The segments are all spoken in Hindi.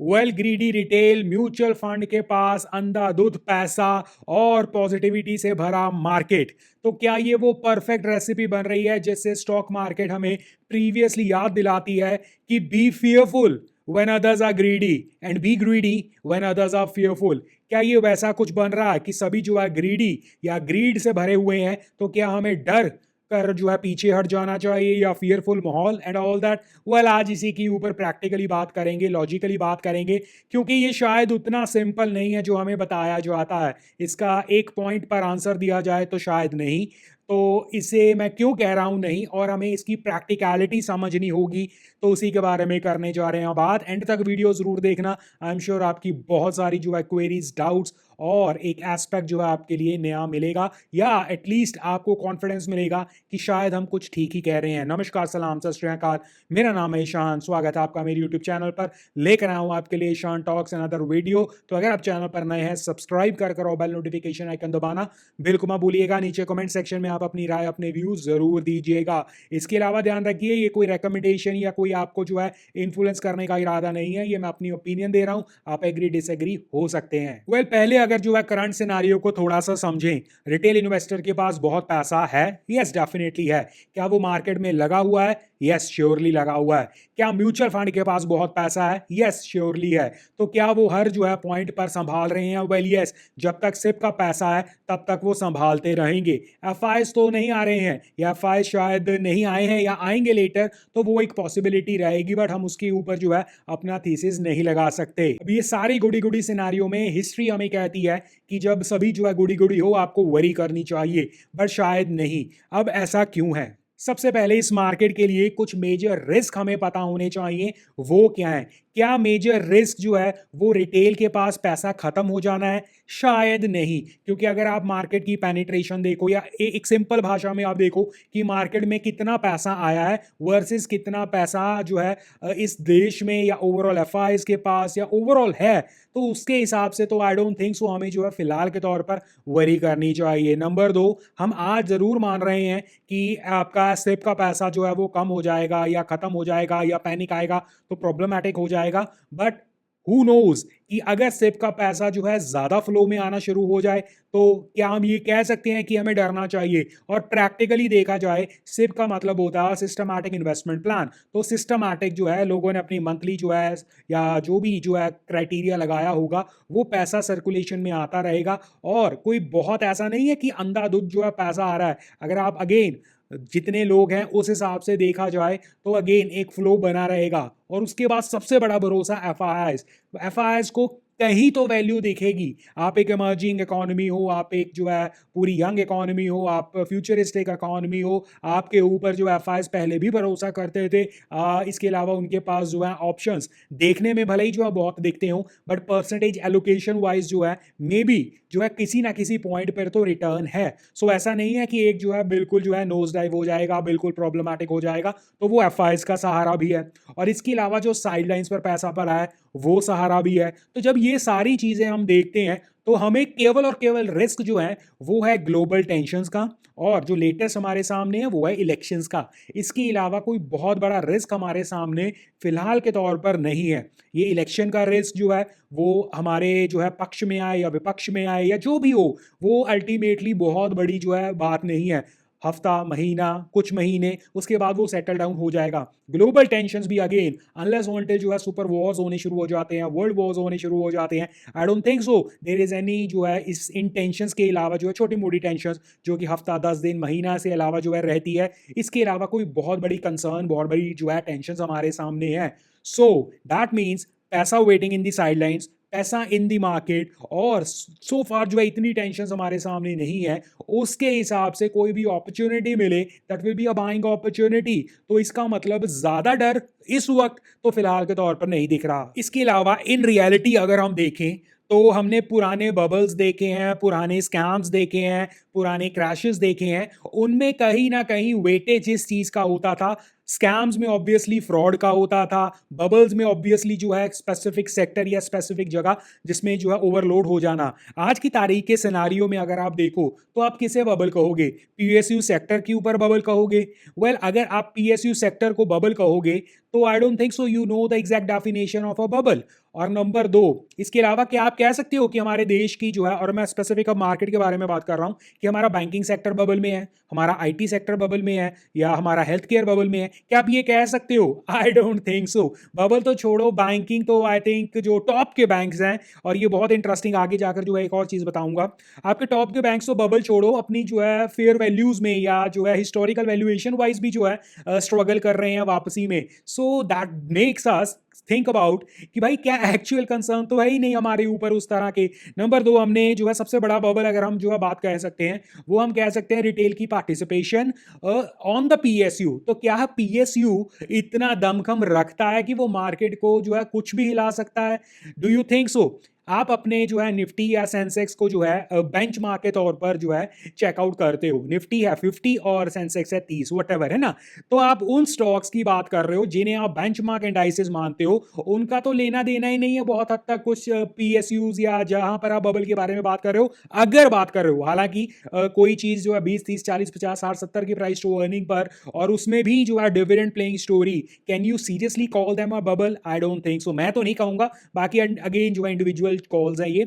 Well greedy retail mutual fund के पास अंधाधुंध पैसा और पॉजिटिविटी से भरा मार्केट। तो क्या ये वो परफेक्ट रेसिपी बन रही है जिससे स्टॉक मार्केट हमें प्रीवियसली याद दिलाती है कि be fearful when others are greedy and be greedy when others are fearful. क्या ये वैसा कुछ बन रहा है कि सभी जो है ग्रीडी या ग्रीड से भरे हुए हैं, तो क्या हमें डर कर जो है पीछे हट जाना चाहिए या फियरफुल माहौल एंड ऑल दैट। वेल आज इसी के ऊपर प्रैक्टिकली बात करेंगे, लॉजिकली बात करेंगे, क्योंकि ये शायद उतना सिंपल नहीं है जो हमें बताया जो आता है। इसका एक पॉइंट पर आंसर दिया जाए तो शायद नहीं। तो इसे मैं क्यों कह रहा हूं नहीं, और हमें इसकी प्रैक्टिकलिटी समझनी होगी, तो उसी के बारे में करने जा रहे हैं बात। एंड तक वीडियो जरूर देखना, आई एम श्योर आपकी बहुत सारी जो है क्वेरीज, डाउट्स और एक एस्पेक्ट जो है आपके लिए नया मिलेगा, या एटलीस्ट आपको कॉन्फिडेंस मिलेगा कि शायद हम कुछ ठीक ही कह रहे हैं। नमस्कार, सलाम, सत श्री अकाल। मेरा नाम है ईशान, स्वागत है आपका मेरे यूट्यूब चैनल पर। लेकर आया हूं आपके लिए Ishaan talks and other video. तो अगर आप चैनल पर नए हैं, सब्सक्राइब कर करो, बेल नोटिफिकेशन आइकन दबाना बिल्कुल मत भूलिएगा। नीचे कमेंट सेक्शन में आप अपनी राय, अपने व्यूज जरूर दीजिएगा। इसके अलावा ध्यान रखिए, ये कोई रिकमेंडेशन या कोई आपको जो है इन्फ्लुएंस करने का इरादा नहीं है। ये मैं अपनी ओपिनियन दे रहा हूं, आप एग्री डिसएग्री हो सकते हैं। वेल पहले अगर जो है करंट सिनारियो को थोड़ा सा समझें। रिटेल इन्वेस्टर के पास बहुत पैसा है, यस डेफिनेटली है। क्या वो मार्केट में लगा हुआ है? यस श्योरली लगा हुआ है। क्या म्यूचुअल फंड के पास बहुत पैसा है? यस श्योरली है। तो क्या वो हर जो है पॉइंट पर संभाल रहे हैं? वेल यस, जब तक सिप का पैसा है तब तक वो संभालते रहेंगे। एफआईएस तो नहीं आ रहे हैं, या एफआईएस शायद नहीं आए हैं या आएंगे लेटर, तो वो एक पॉसिबिलिटी रहेगी, बट हम उसके ऊपर जो है अपना थीसिस नहीं लगा सकते। अब ये सारी गुड़ी गुड़ी सिनारियो में हिस्ट्री हमें कहती है कि जब सभी जो है गुड़ी गुड़ी हो आपको वरी करनी चाहिए, बट शायद नहीं। अब ऐसा क्यों है? सबसे पहले इस मार्केट के लिए कुछ मेजर रिस्क हमें पता होने चाहिए। वो क्या है? क्या मेजर रिस्क जो है वो रिटेल के पास पैसा खत्म हो जाना है? शायद नहीं, क्योंकि अगर आप मार्केट की पेनिट्रेशन देखो, या एक सिंपल भाषा में आप देखो कि मार्केट में कितना पैसा आया है वर्सेस कितना पैसा जो है इस देश में या ओवरऑल एफआईएस के पास या ओवरऑल है, तो उसके हिसाब से तो आई डोंट थिंक सो हमें जो है फिलहाल के तौर पर वरी करनी चाहिए। नंबर दो, हम आज जरूर मान रहे हैं कि आपका सिप का पैसा जो है वो कम हो जाएगा या खत्म हो जाएगा या पैनिक आएगा तो प्रॉब्लमैटिक हो जाएगा, बट हु नोज कि अगर सिप का पैसा जो है ज्यादा फ्लो में आना शुरू हो जाए, तो क्या हम ये कह सकते हैं कि हमें डरना चाहिए? और प्रैक्टिकली देखा जाए, सिप का मतलब होता है सिस्टमैटिक इन्वेस्टमेंट प्लान। तो सिस्टमैटिक जो है, लोगों ने अपनी मंथली जो है या जो भी जो है क्राइटेरिया लगाया होगा, वो पैसा सर्कुलेशन में आता रहेगा। और कोई बहुत ऐसा नहीं है कि अंधाधुंध जो है पैसा आ रहा है। अगर आप अगेन जितने लोग हैं उस हिसाब से देखा जाए, तो अगेन एक फ्लो बना रहेगा। और उसके बाद सबसे बड़ा भरोसा एफआईआईस। एफआईआईस को कहीं तो वैल्यू दिखेगी। आप एक इमर्जिंग इकोनॉमी हो, आप एक जो है पूरी यंग इकोनॉमी हो, आप फ्यूचरिस्टिक इकोनॉमी हो, आपके ऊपर जो एफआईआईस पहले भी भरोसा करते थे। इसके अलावा उनके पास जो है ऑप्शंस देखने में भले ही जो है बहुत दिखते हो, बट परसेंटेज एलोकेशन वाइज जो है मे बी जो है किसी ना किसी पॉइंट पर तो रिटर्न है। सो ऐसा नहीं है कि एक जो है बिल्कुल जो है नोज डाइव हो जाएगा, बिल्कुल प्रॉब्लमैटिक हो जाएगा, तो वो एफआईआईस का सहारा भी है। और इसके अलावा जो साइडलाइंस पर पैसा पड़ा है वो सहारा भी है। तो जब ये सारी चीजें हम देखते हैं, तो हमें केवल और केवल रिस्क जो है वो है ग्लोबल टेंशंस का, और जो लेटेस्ट हमारे सामने है वो है इलेक्शंस का। इसके अलावा कोई बहुत बड़ा रिस्क हमारे सामने फिलहाल के तौर पर नहीं है। ये इलेक्शन का रिस्क जो है वो हमारे जो है पक्ष में आए या विपक्ष में आए या जो भी हो, वो अल्टीमेटली बहुत बड़ी जो है बात नहीं है। हफ्ता, महीना, कुछ महीने, उसके बाद वो सेटल डाउन हो जाएगा। ग्लोबल टेंशंस भी अगेन अनलेस वांटेड जो है सुपर वॉर्स होने शुरू हो जाते हैं, वर्ल्ड वॉर्स होने शुरू हो जाते हैं, I don't think so there is any जो है इस इन टेंशंस के अलावा जो है छोटी मोटी टेंशंस जो कि हफ्ता, 10 दिन, महीना से अलावा जो है रहती है, इसके अलावा कोई बहुत बड़ी कंसर्न, बहुत बड़ी जो है टेंशंस हमारे सामने है। सो दैट मीन्स पैसा वेटिंग इन दी साइडलाइंस, पैसा इन दी मार्केट, और सो फार जो है इतनी टेंशन हमारे सामने नहीं है। उसके हिसाब से कोई भी अपॉर्चुनिटी मिले, that will be a buying opportunity. तो इसका मतलब ज्यादा डर इस वक्त तो फिलहाल के तौर पर नहीं दिख रहा। इसके अलावा इन रियलिटी अगर हम देखें, तो हमने पुराने बबल्स देखे हैं, पुराने स्कैम्स देखे हैं, पुराने क्रैशेस देखे हैं, उनमें कहीं ना कहीं वेटेज इस चीज का होता था स्कैम्स में ऑब्वियसली फ्रॉड का होता था, बबल्स में ऑब्वियसली जो है स्पेसिफिक सेक्टर या स्पेसिफिक जगह जिसमें जो है ओवरलोड हो जाना। आज की तारीख के सिनारियो में अगर आप देखो तो आप किसे बबल कहोगे? पीएसयू सेक्टर के ऊपर बबल कहोगे? वेल अगर आप पीएसयू सेक्टर को बबल कहोगे तो आई don't think so you know the exact definition of a bubble. और नंबर दो, इसके अलावा क्या आप कह सकते हो कि हमारे देश की जो है, और मैं स्पेसिफिक अब मार्केट के बारे में बात कर रहा हूं, कि हमारा बैंकिंग सेक्टर बबल में है, हमारा आईटी सेक्टर बबल में है, या हमारा हेल्थ केयर बबल में है? क्या आप ये कह सकते हो? आई डोंट थिंक सो। बबल तो छोड़ो, बैंकिंग तो आई थिंक जो टॉप के बैंक्स हैं, और ये बहुत इंटरेस्टिंग आगे जाकर जो है एक और चीज बताऊंगा, आपके टॉप के बैंक्स तो बबल छोड़ो, अपनी जो है फेयर वैल्यूज में या जो है हिस्टोरिकल वैल्यूएशन वाइज भी जो है स्ट्रगल कर रहे हैं वापसी में। So that makes us think about कि भाई क्या एक्चुअल कंसर्न तो है ही नहीं हमारे ऊपर उस तरह के। नंबर दो, हमने जो है सबसे बड़ा बबल अगर हम जो है बात कह सकते हैं, वो हम कह सकते हैं रिटेल की पार्टिसिपेशन ऑन द पीएसयू। तो क्या पीएसयू इतना दमखम रखता है कि वो मार्केट को जो है कुछ भी हिला सकता है? Do you think so? आप अपने जो है निफ्टी या सेंसेक्स को जो है बेंचमार्क के तौर पर जो है चेकआउट करते हो, निफ्टी है 50 और सेंसेक्स है 30 वटेवर, है ना? तो आप उन स्टॉक्स की बात कर रहे हो जिन्हें आप बेंचमार्क इंडाइसेस मानते हो, उनका तो लेना देना ही नहीं है बहुत हद तक कुछ पीएसयूज या जहां पर आप बबल के बारे में बात कर रहे हो, अगर बात कर रहे हो। हालांकि कोई चीज जो है 20 30 40 50 60 70 की प्राइस टू अर्निंग पर, और उसमें भी जो है dividend playing story, can you seriously call them a bubble? I don't think सो, मैं तो नहीं कहूंगा। बाकी अगेन जो है इंडिविजुअल कॉल्स है ये।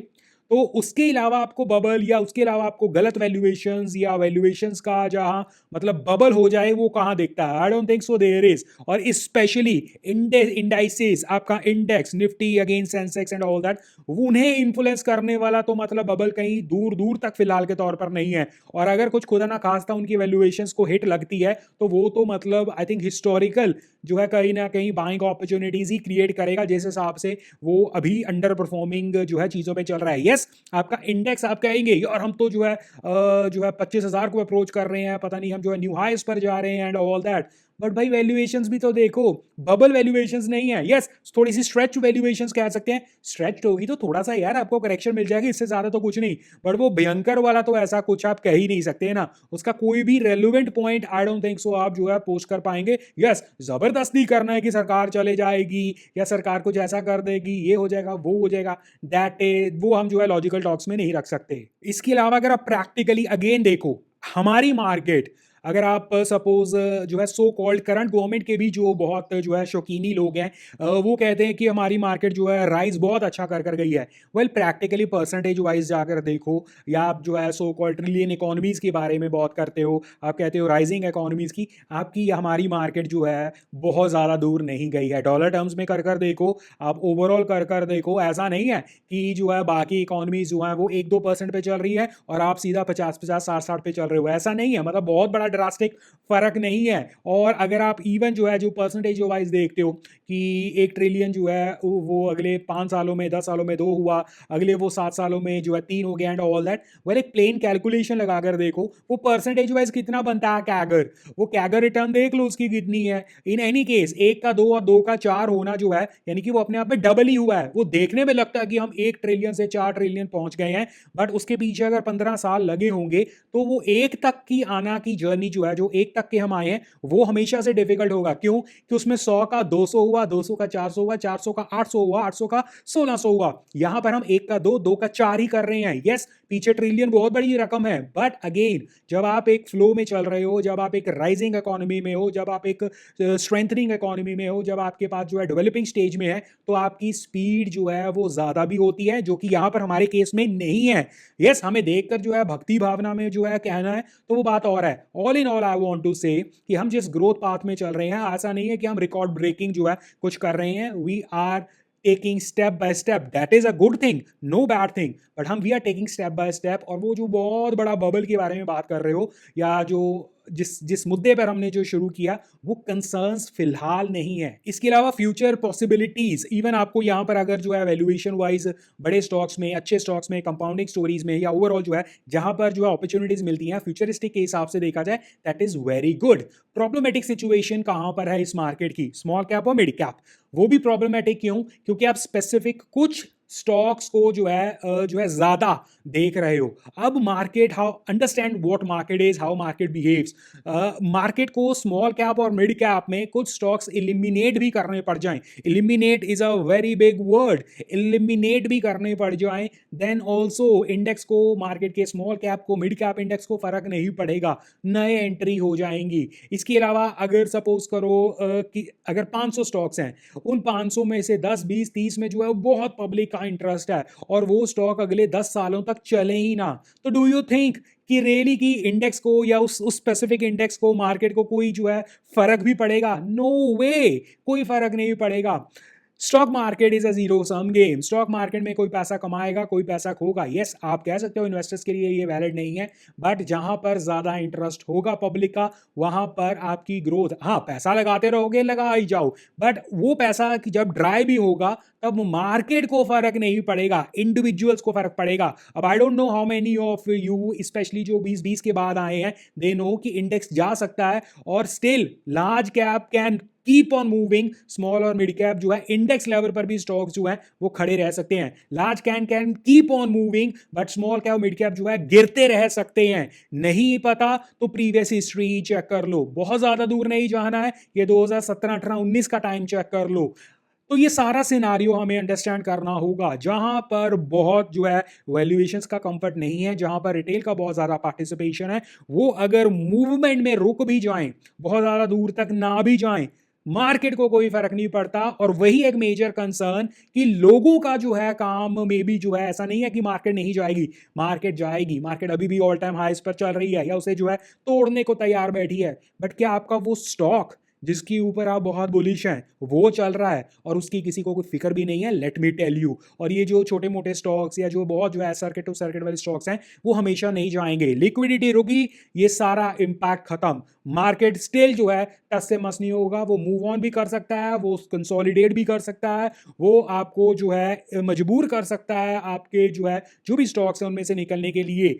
तो उसके अलावा आपको बबल, या उसके अलावा आपको गलत वैल्यूएशंस या वैल्यूएशंस का जहां मतलब बबल हो जाए, वो कहां दिखता है? I don't think so there is. और स्पेशली इंडाइसेस, आपका index Nifty against Sensex and all that, उन्हें इन्फ्लुएंस करने वाला तो मतलब बबल कहीं दूर दूर तक फिलहाल के तौर पर नहीं है। और अगर कुछ खुदा ना खास्ता उनकी वैल्यूएशंस को हिट लगती है, तो वो तो मतलब आई थिंक हिस्टोरिकल जो है कहीं ना कहीं बाइंग अपॉर्चुनिटीज ही क्रिएट करेगा, जिस हिसाब से वो अभी अंडर परफॉर्मिंग जो है चीजों पे चल रहा है। यस, आपका इंडेक्स आप कहेंगे और हम तो जो है 25,000 को अप्रोच कर रहे हैं, पता नहीं हम जो है न्यू हाइस पर जा रहे हैं एंड ऑल दैट। बट भाई वैल्यूएशंस भी तो देखो, बबल वैल्यूएशंस नहीं है। यस, थोड़ी सी स्ट्रेच वैल्यूएशंस कह सकते हैं, स्ट्रेच होगी तो थोड़ा सा यार आपको करेक्शन मिल जाएगी, इससे ज्यादा तो कुछ नहीं। बट वो भयंकर वाला तो ऐसा कुछ आप कह ही नहीं सकते ना, उसका कोई भी relevant point I don't think सो आप जो है पोस्ट कर पाएंगे। यस, जबरदस्ती करना है कि सरकार चले जाएगी या सरकार कुछ ऐसा कर देगी, ये हो जाएगा वो हो जाएगा, दैट वो हम जो है लॉजिकल टॉक्स में नहीं रख सकते। इसके अलावा अगर आप प्रैक्टिकली अगेन देखो हमारी मार्केट, अगर आप सपोज जो है सो कॉल्ड करंट गवर्नमेंट के भी जो बहुत जो है शौकीनी लोग हैं, वो कहते हैं कि हमारी मार्केट जो है राइज बहुत अच्छा कर कर गई है। वेल प्रैक्टिकली परसेंटेज वाइज जाकर देखो, या आप जो है सो कॉल्ड ट्रिलियन इकोनॉमीज के बारे में बात करते हो, आप कहते हो राइजिंग इकोनॉमीज की, आपकी हमारी मार्केट जो है बहुत ज़्यादा दूर नहीं गई है। डॉलर टर्म्स में कर कर देखो, आप ओवरऑल कर कर देखो, ऐसा नहीं है कि जो है बाकी इकोनॉमीज जो है वो 1-2% पे चल रही है और आप सीधा 50-50 60-60 पे चल रहे हो, ऐसा नहीं है। मतलब बहुत बड़ा ड्रास्टिक फर्क नहीं है। और अगर आप इवन जो है जो परसेंटेज वाइज देखते हो कि 1 ट्रिलियन जो है वो अगले 5 सालों में 10 सालों में 2 हुआ, अगले वो 7 सालों में जो है 3 हो गया एंड ऑल दैट, वेल एक प्लेन कैलकुलेशन लगाकर देखो वो परसेंटेज वाइज कितना बनता है कैगर, वो कैगर रिटर्न देख लो उसकी कितनी है। इन एनी केस 1 का 2 और 2 का 4 होना जो है, यानी कि वो अपने आप में डबल ही हुआ है। वो देखने में लगता है कि हम 1 ट्रिलियन से 4 ट्रिलियन पहुंच गए हैं, बट उसके पीछे अगर 15 साल लगे होंगे तो वो 1 तक की आना की जर्नी जो है, जो 1 तक के हम आए हैं, वो हमेशा से डिफिकल्ट होगा। क्यों? कि उसमें 100 का 200 हुआ, 200 का 400 हुआ, 400 का 800 हुआ, 800 का 1600 हुआ। यहां पर हम 1 का 2, 2 का 4 ही कर रहे हैं। यस, पीछे ट्रिलियन बहुत बड़ी रकम है, बट अगेन जब आप एक फ्लो में चल रहे हो, जब आप एक राइजिंग इकोनॉमी में हो, जब आप एक स्ट्रेंथनिंग इकोनॉमी में हो, जब आपके पास जो है डेवलपिंग स्टेज में है, तो आपकी स्पीड जो है वो ज्यादा भी होती है, जो कि यहां पर हमारे केस में नहीं है। यस, हमें देखकर जो है भक्ति भावना में जो है कहना है तो वो बात और है। All in all I want to say कि हम जिस ग्रोथ पाथ में चल रहे हैं, ऐसा नहीं है कि हम रिकॉर्ड ब्रेकिंग जो है कुछ कर रहे हैं। We are taking step by step, that is a good thing, no bad thing, but हम we are taking step by step. और वो जो बहुत बड़ा बबल के बारे में बात कर रहे हो, या जो जिस जिस मुद्दे पर हमने जो शुरू किया, वो कंसर्न्स फिलहाल नहीं है। इसके अलावा फ्यूचर पॉसिबिलिटीज, इवन आपको यहाँ पर अगर जो है वैल्यूएशन वाइज बड़े स्टॉक्स में, अच्छे स्टॉक्स में, कंपाउंडिंग स्टोरीज में, या ओवरऑल जो है जहां पर जो है अपॉर्चुनिटीज मिलती हैं फ्यूचरिस्टिक के हिसाब से देखा जाए, that is very good. Problematic situation कहां पर है इस मार्केट की? स्मॉल कैप और मिड कैप। वो भी प्रॉब्लमेटिक क्यों? क्योंकि आप स्पेसिफिक कुछ स्टॉक्स को जो है ज्यादा देख रहे हो। अब market, how understand what market is, how market behaves. Market को स्मॉल कैप और मिड कैप में कुछ स्टॉक्स इलिमिनेट भी करने पड़ जाएं, eliminate is a very big word, eliminate भी करने पड़ जाएं, देन ऑल्सो इंडेक्स को, मार्केट के स्मॉल कैप को, मिड कैप इंडेक्स को फर्क नहीं पड़ेगा, नए एंट्री हो जाएंगी। इसके अलावा अगर सपोज करो कि अगर 500 स्टॉक्स हैं, उन 500 में से 10 20 30 में जो है बहुत पब्लिक का इंटरेस्ट है और वो स्टॉक अगले 10 सालों तक चले ही ना, तो डू यू थिंक कि रियली की इंडेक्स को या उस स्पेसिफिक इंडेक्स को, मार्केट को कोई जो है फर्क भी पड़ेगा? नो वे, कोई फर्क नहीं पड़ेगा। Stock market is a zero sum game. Stock market में कोई पैसा कमाएगा, कोई पैसा खोगा। यस, आप कह सकते हो इन्वेस्टर्स के लिए ये वैलिड नहीं है, बट जहां पर ज्यादा इंटरेस्ट होगा पब्लिक का, वहां पर आपकी ग्रोथ, हाँ पैसा लगाते रहोगे, लगा ही जाओ, बट वो पैसा कि जब ड्राई भी होगा तब मार्केट को फर्क नहीं पड़ेगा, इंडिविजुअल्स को फर्क पड़ेगा। अब I don't know how many of you, specially जो 2020 के बाद आए हैं, दे नो कि इंडेक्स जा सकता है और still large cap can keep on moving, small और मिड कैप जो है इंडेक्स लेवल पर भी स्टॉक्स जो है वो खड़े रह सकते हैं। Large can can keep on moving, but small cap mid cap जो है गिरते रह सकते हैं। नहीं पता तो प्रीवियस हिस्ट्री चेक कर लो, बहुत ज्यादा दूर नहीं जाना है, ये 2017 18 19 का टाइम चेक कर लो। तो ये सारा सिनारियो हमें अंडरस्टैंड करना होगा, जहां पर बहुत जो है वैल्यूएशंस का कंफर्ट नहीं है, जहां पर रिटेल का बहुत ज्यादा पार्टिसिपेशन है, वो अगर मूवमेंट में रुक भी जाएं, बहुत ज्यादा दूर तक ना भी जाएं, मार्केट को कोई फर्क नहीं पड़ता। और वही एक मेजर कंसर्न कि लोगों का जो है काम में भी जो है, ऐसा नहीं है कि मार्केट नहीं जाएगी, मार्केट जाएगी, मार्केट अभी भी ऑल टाइम हाईस पर चल रही है या उसे जो है तोड़ने को तैयार बैठी है, बट क्या आपका वो स्टॉक जिसके ऊपर आप बहुत बुलिश हैं वो चल रहा है और उसकी किसी को कोई फिक्र भी नहीं है? Let me tell you. और ये जो छोटे मोटे स्टॉक्स या जो बहुत जो है सर्किट टू सर्किट वाले स्टॉक्स हैं, वो हमेशा नहीं जाएंगे। लिक्विडिटी रुकी, ये सारा इंपैक्ट खत्म, मार्केट स्टिल जो है टस से मस नहीं होगा, वो मूव ऑन भी कर सकता है, वो कंसोलिडेट भी कर सकता है, वो आपको जो है मजबूर कर सकता है आपके जो है जो भी स्टॉक्स हैं उनमें से निकलने के लिए।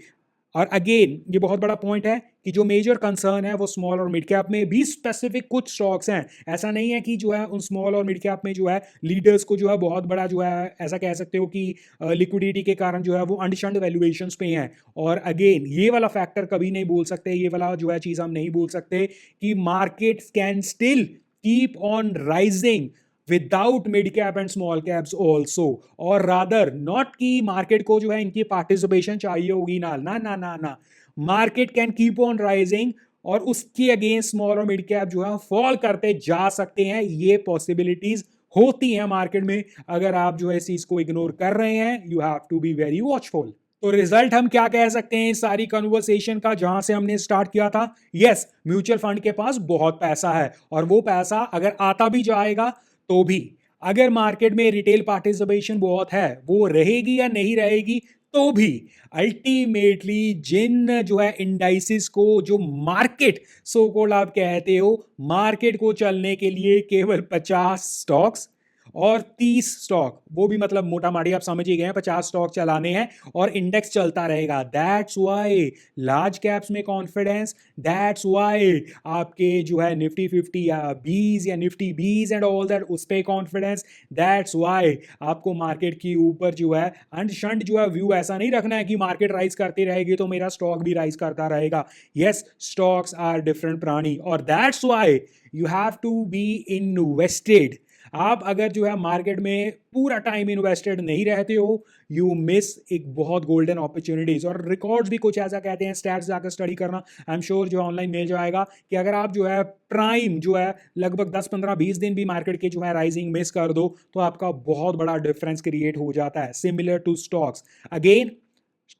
और अगेन ये बहुत बड़ा पॉइंट है कि जो मेजर कंसर्न है वो स्मॉल और मिड कैप में भी स्पेसिफिक कुछ स्टॉक्स हैं। ऐसा नहीं है कि जो है उन स्मॉल और मिड कैप में जो है लीडर्स को जो है बहुत बड़ा जो है, ऐसा कह सकते हो कि लिक्विडिटी के कारण जो है वो अंडरस्टैंड वैल्यूएशंस पे हैं। और अगेन ये वाला फैक्टर कभी नहीं भूल सकते, ये वाला जो है चीज़ हम नहीं भूल सकते कि market can still keep on rising without mid cap and small caps also. और रादर नॉट कि मार्केट को जो है इनकी पार्टिसिपेशन चाहिए होगी, ना ना ना ना ना, market can keep on rising और उसके अगेंस्ट स्मॉल और मिड कैप जो है फॉल करते जा सकते हैं। ये पॉसिबिलिटीज होती हैं मार्केट में। अगर आप जो है इस चीज को इग्नोर कर रहे हैं, you have to be very watchful. तो रिजल्ट हम क्या कह सकते हैं इस सारी कन्वर्सेशन का जहां से हमने स्टार्ट किया था? यस, म्यूचुअल फंड के पास बहुत पैसा है और वो पैसा अगर आता भी जाएगा तो भी, अगर मार्केट में रिटेल पार्टिसिपेशन बहुत है, वो रहेगी या नहीं रहेगी तो भी, अल्टीमेटली जिन जो है इंडाइसिस को, जो मार्केट सो कॉल्ड आप कहते हो, मार्केट को चलने के लिए केवल 50 स्टॉक्स और 30 स्टॉक, वो भी मतलब मोटा माटी आप समझ ही गए हैं, 50 स्टॉक चलाने हैं और इंडेक्स चलता रहेगा। दैट्स वाई लार्ज कैप्स में कॉन्फिडेंस, दैट्स वाई आपके जो है निफ्टी 50 या 20 या निफ्टी 20 एंड ऑल दैट, उस पर कॉन्फिडेंस। दैट्स वाई आपको मार्केट के ऊपर जो है अंशंट जो है व्यू ऐसा नहीं रखना है कि मार्केट राइज करती रहेगी तो मेरा स्टॉक भी राइज करता रहेगा। यस, स्टॉक्स आर डिफरेंट प्राणी और that's why you have to be invested. आप अगर जो है मार्केट में पूरा टाइम इन्वेस्टेड नहीं रहते हो, यू मिस एक बहुत गोल्डन अपॉर्चुनिटीज। और रिकॉर्ड्स भी कुछ ऐसा कहते हैं, स्टैट्स जाकर स्टडी करना, आई एम श्योर जो ऑनलाइन मिल जाएगा, कि अगर आप जो है प्राइम जो है लगभग 10 15 20 दिन भी मार्केट के जो है राइजिंग मिस कर दो तो आपका बहुत बड़ा डिफरेंस क्रिएट हो जाता है, similar to stocks. Again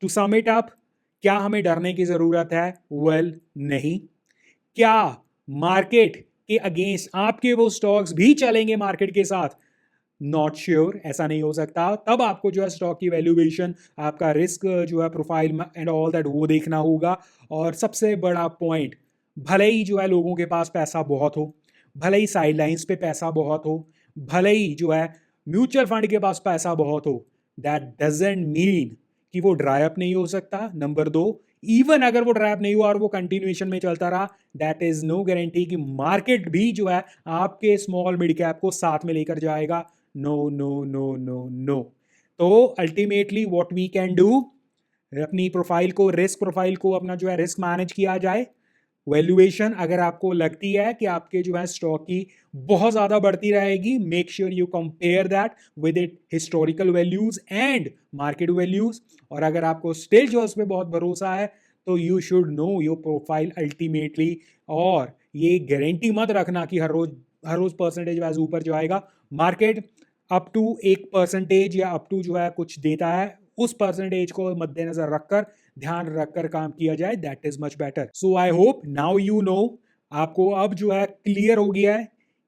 to sum it up, क्या हमें डरने की जरूरत है? वेल, नहीं। क्या मार्केट के अगेंस्ट आपके वो स्टॉक्स भी चलेंगे मार्केट के साथ? नॉट श्योर, ऐसा नहीं हो सकता। तब आपको जो है स्टॉक की वैल्यूएशन, आपका रिस्क जो है प्रोफाइल एंड ऑल दैट वो देखना होगा। और सबसे बड़ा पॉइंट, भले ही जो है लोगों के पास पैसा बहुत हो, भले ही साइडलाइंस पे पैसा बहुत हो, भले ही जो है म्यूचुअल फंड के पास पैसा बहुत हो, दैट डजेंट मीन कि वो ड्राई अप नहीं हो सकता। नंबर दो, इवन अगर वो ड्राई अप नहीं हुआ और वो कंटिन्यूएशन में चलता रहा, दैट इज नो गारंटी कि मार्केट भी जो है आपके स्मॉल मिड कैप को साथ में लेकर जाएगा। No no no no no. तो ultimately what we can do, अपनी प्रोफाइल को, रिस्क प्रोफाइल को अपना जो है रिस्क मैनेज किया जाए। वैल्यूएशन अगर आपको लगती है कि आपके जो है स्टॉक की बहुत ज़्यादा बढ़ती रहेगी, make sure you compare that with it historical values and market values. और अगर आपको स्टिल जो है उस पर बहुत भरोसा है तो you should know your profile ultimately. और ये गारंटी मत रखना कि हर रोज परसेंटेज वाइज ऊपर जाएगा। मार्केट अप टू एक परसेंटेज या अप टू जो है कुछ देता है, उस परसेंटेज को मद्देनजर रखकर, ध्यान रखकर काम किया जाए, that is much better. So I hope now you know, आपको अब जो है क्लियर हो गया है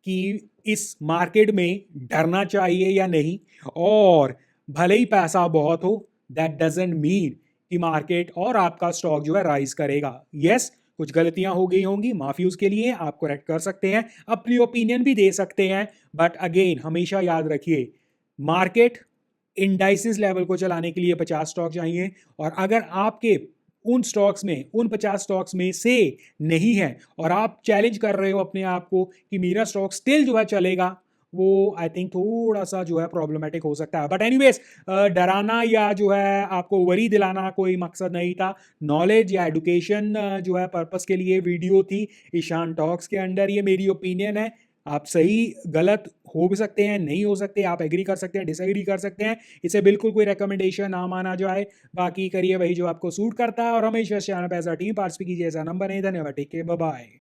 कि इस मार्केट में डरना चाहिए या नहीं। और भले ही पैसा बहुत हो, दैट डजेंट मीन कि मार्केट और आपका स्टॉक जो है राइज करेगा। यस, कुछ गलतियां हो गई होंगी, माफी उसके लिए, आप करेक्ट कर सकते हैं, अपनी ओपिनियन भी दे सकते हैं। बट अगेन हमेशा याद रखिए, मार्केट इंडाइसिस लेवल को चलाने के लिए 50 स्टॉक चाहिए। और अगर आपके उन स्टॉक्स में, उन 50 स्टॉक्स में से नहीं है और आप चैलेंज कर रहे हो अपने आप को कि मेरा स्टॉक स्टिल जो है चलेगा, वो आई थिंक थोड़ा सा जो है प्रॉब्लमेटिक हो सकता है। बट एनीवेज, डराना या जो है आपको वरी दिलाना कोई मकसद नहीं था। नॉलेज या एडुकेशन जो है पर्पस के लिए वीडियो थी ईशान टॉक्स के अंडर। ये मेरी ओपिनियन है, आप सही गलत हो भी सकते हैं, नहीं हो सकते, आप एग्री कर सकते हैं, डिसएग्री कर सकते हैं। इसे बिल्कुल कोई रिकमेंडेशन ना माना जाए। बाकी करिए वही जो आपको सूट करता है और हमेशा चैनल पे ऐसा टीम पार्टिसिपेट कीजिए, ऐसा नंबर नहीं। धन्यवाद, टेक केयर, बाय बाय।